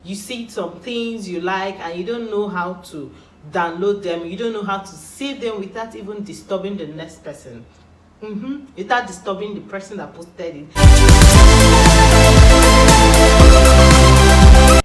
you see some things you like and you don't know how to download them, you don't know how to save them without even disturbing the next person, without disturbing the person that posted it.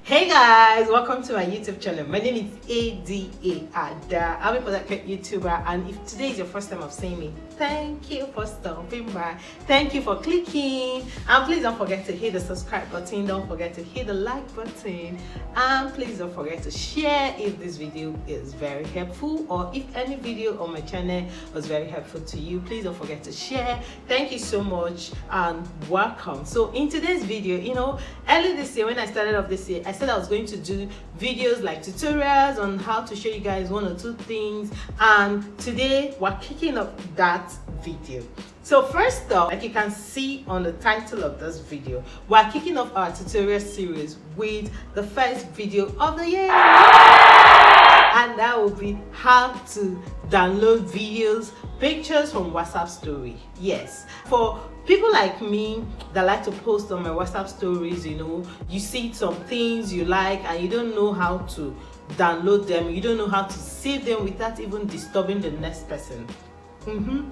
Hey guys, welcome to my YouTube channel. My name is Ada. I'm a product YouTuber, and if today is your first time of seeing me, thank you for stopping by. Thank you for clicking, and please don't forget to hit the subscribe button, don't forget to hit the like button, and please don't forget to share if this video is very helpful, or if any video on my channel was very helpful to you. Please don't forget to share. Thank you so much and welcome. So in today's video, early this year when I started off this year, I said I was going to do videos like tutorials on how to show you guys one or two things, and today we're kicking off that video. So first off, like you can see on the title of this video, we're kicking off our tutorial series with the first video of the year, and that will be how to download videos, pictures from WhatsApp story. Yes, for people like me that like to post on my WhatsApp stories, you see some things you like and you don't know how to download them, you don't know how to save them without even disturbing the next person,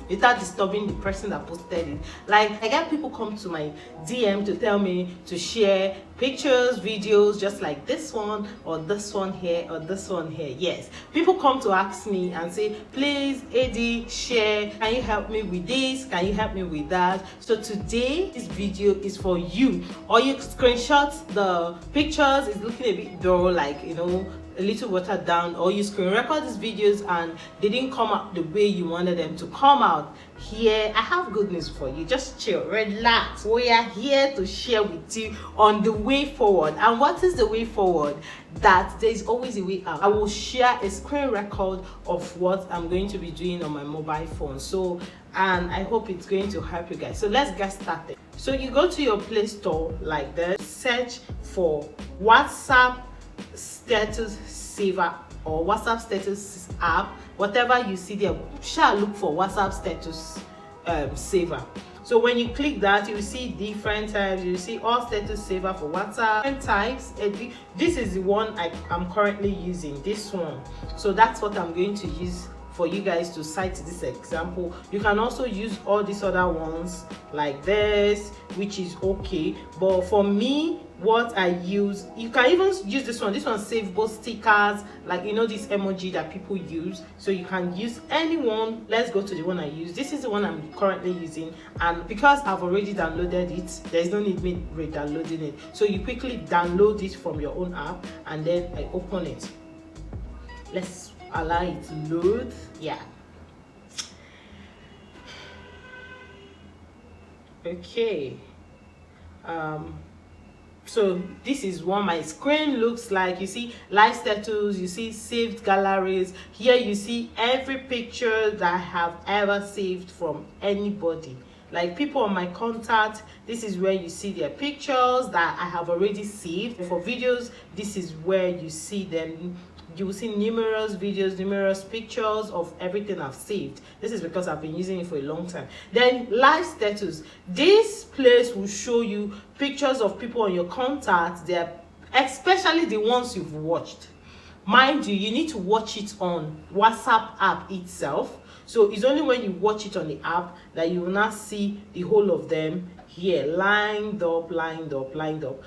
without disturbing the person that posted it. Like, I get people come to my DM to tell me to share pictures, videos, just like this one or this one here or this one here. Yes, people come to ask me and say, please Adi, share, can you help me with this, can you help me with that? So today this video is for you. Or you screenshot the pictures, it's looking a bit dull, like a little watered down, or you screen record these videos and they didn't come out the way you wanted them to come out. Here I have good news for you. Just chill, relax. We are here to share with you on the way forward. And what is the way forward? That there is always a way out. I will share a screen record of what I'm going to be doing on my mobile phone, and I hope it's going to help you guys. So let's get started. So you go to your Play Store like this, search for WhatsApp status saver or WhatsApp status app, whatever you see there. Shall look for WhatsApp status saver. So when you click that, you see different types. You see all status saver for WhatsApp, different types. This is the one I'm currently using, this one. So that's what I'm going to use for you guys to cite this example. You can also use all these other ones like this, which is okay, but for me, what I use, you can even use this one saves both stickers, like this emoji that people use. So you can use any one. Let's go to the one I use. This is the one I'm currently using, and because I've already downloaded it, there's no need me re-downloading it. So you quickly download it from your own app, and then I open it. Let's allow it to load. Yeah, okay. So this is what my screen looks like. You see live status, you see saved galleries. Here you see every picture that I have ever saved from anybody, like people on my contact. This is where you see their pictures that I have already saved. For videos, this is where you see them. You will see numerous videos, numerous pictures of everything I've saved. This is because I've been using it for a long time. Then live status. This place will show you pictures of people on your contacts. They're especially the ones you've watched. Mind you, you need to watch it on WhatsApp app itself. So it's only when you watch it on the app that you will not see the whole of them here lined up.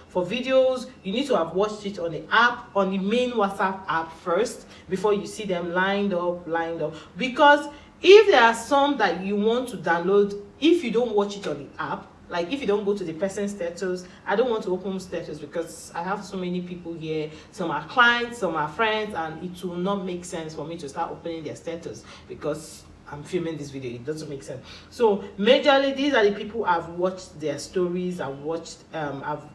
For videos, you need to have watched it on the app, on the main WhatsApp app first, before you see them lined up. Because if there are some that you want to download, if you don't watch it on the app, like if you don't go to the person status, I don't want to open status because I have so many people here. Some are clients, some are friends, and it will not make sense for me to start opening their status because I'm filming this video. It doesn't make sense. So majorly, these are the people I've watched their stories. I've watched the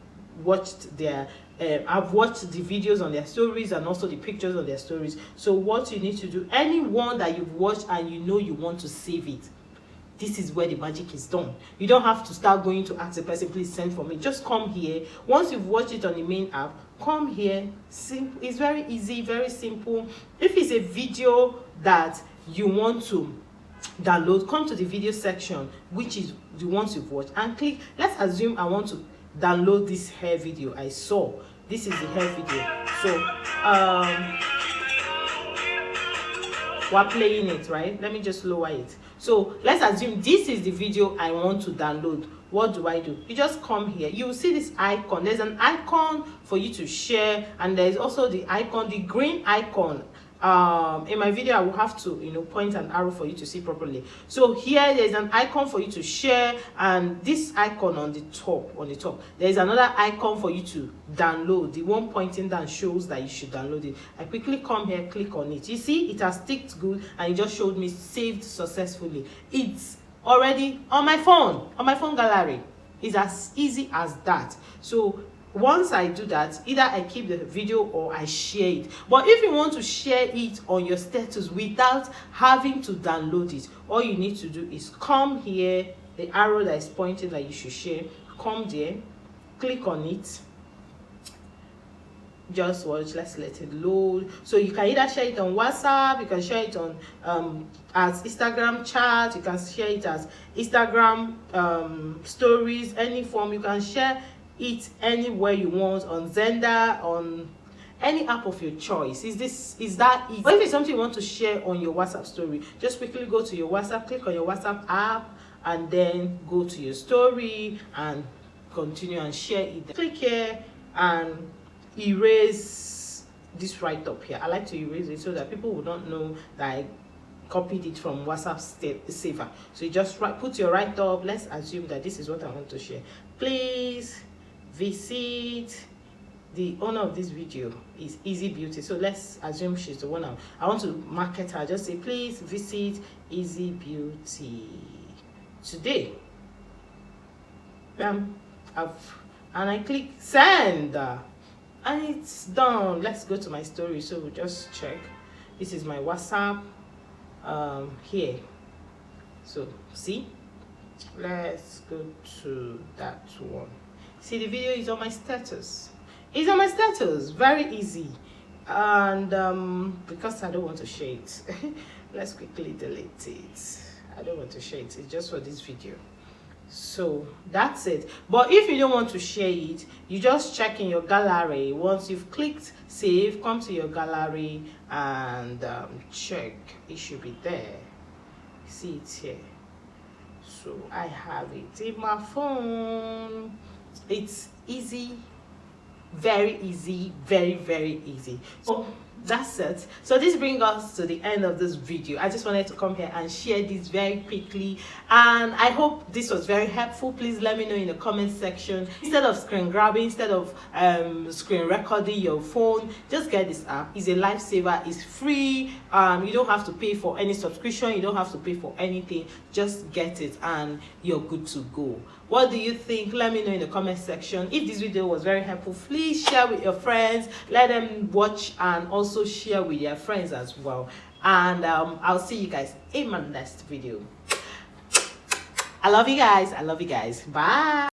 videos on their stories and also the pictures on their stories. So what you need to do, anyone that you've watched and you want to save it, this is where the magic is done. You don't have to start going to ask the person, please send for me. Just come here. Once you've watched it on the main app, come here. Simple. It's very easy, very simple. If it's a video that you want to download, come to the video section, which is the ones you've watched, and click. Let's assume I want to download this hair video I saw. this is the hair video. So we're playing it, right? Let me just lower it. So let's assume this is the video I want to download. What do? You just come here, you will see this icon. There's an icon for you to share, and there's also the icon, the green icon. In my video I will have to point an arrow for you to see properly. So here there's an icon for you to share, and this icon on the top there's another icon for you to download. The one pointing down shows that you should download it. I quickly come here, click on it. You see it has ticked good, and it just showed me saved successfully. It's already on my phone gallery. It's as easy as that. So once I do that, either I keep the video or I share it. But if you want to share it on your status without having to download it, all you need to do is come here, the arrow that is pointing that you should share, come there, click on it. Just watch, let's let it load. So you can either share it on WhatsApp, you can share it on as Instagram chat, you can share it as Instagram stories, any form. You can share it anywhere you want, on Zenda, on any app of your choice. Is that easy? But if it's something you want to share on your WhatsApp story, just quickly go to your WhatsApp, click on your WhatsApp app, and then go to your story and continue and share it. Click here and erase this right up here. I like to erase it so that people will not know that I copied it from WhatsApp saver. So you just put your right up. Let's assume that this is what I want to share. Please visit, the owner of this video is Easy Beauty, so let's assume she's the one I want to market her. Just say, please visit Easy Beauty today. And I click send, and it's done. Let's go to my story. So we'll just check. This is my WhatsApp here. So see, let's go to that one. See, the video is on my status. It's on my status. Very easy. And because I don't want to share it, let's quickly delete it. I don't want to share it. It's just for this video. So that's it. But if you don't want to share it, you just check in your gallery. Once you've clicked save, come to your gallery and check. It should be there. See it here. So I have it in my phone. It's easy, very easy, very easy. So that's it. So this brings us to the end of this video. I just wanted to come here and share this very quickly, and I hope this was very helpful. Please let me know in the comment section. Instead of screen grabbing, instead of screen recording your phone, just get this app. It's a lifesaver. It's free. You don't have to pay for any subscription, you don't have to pay for anything. Just get it and you're good to go. What do you think? Let me know in the comment section. If this video was very helpful, please share with your friends, let them watch, and also share with their friends as well. And I'll see you guys in my next video. I love you guys. Bye.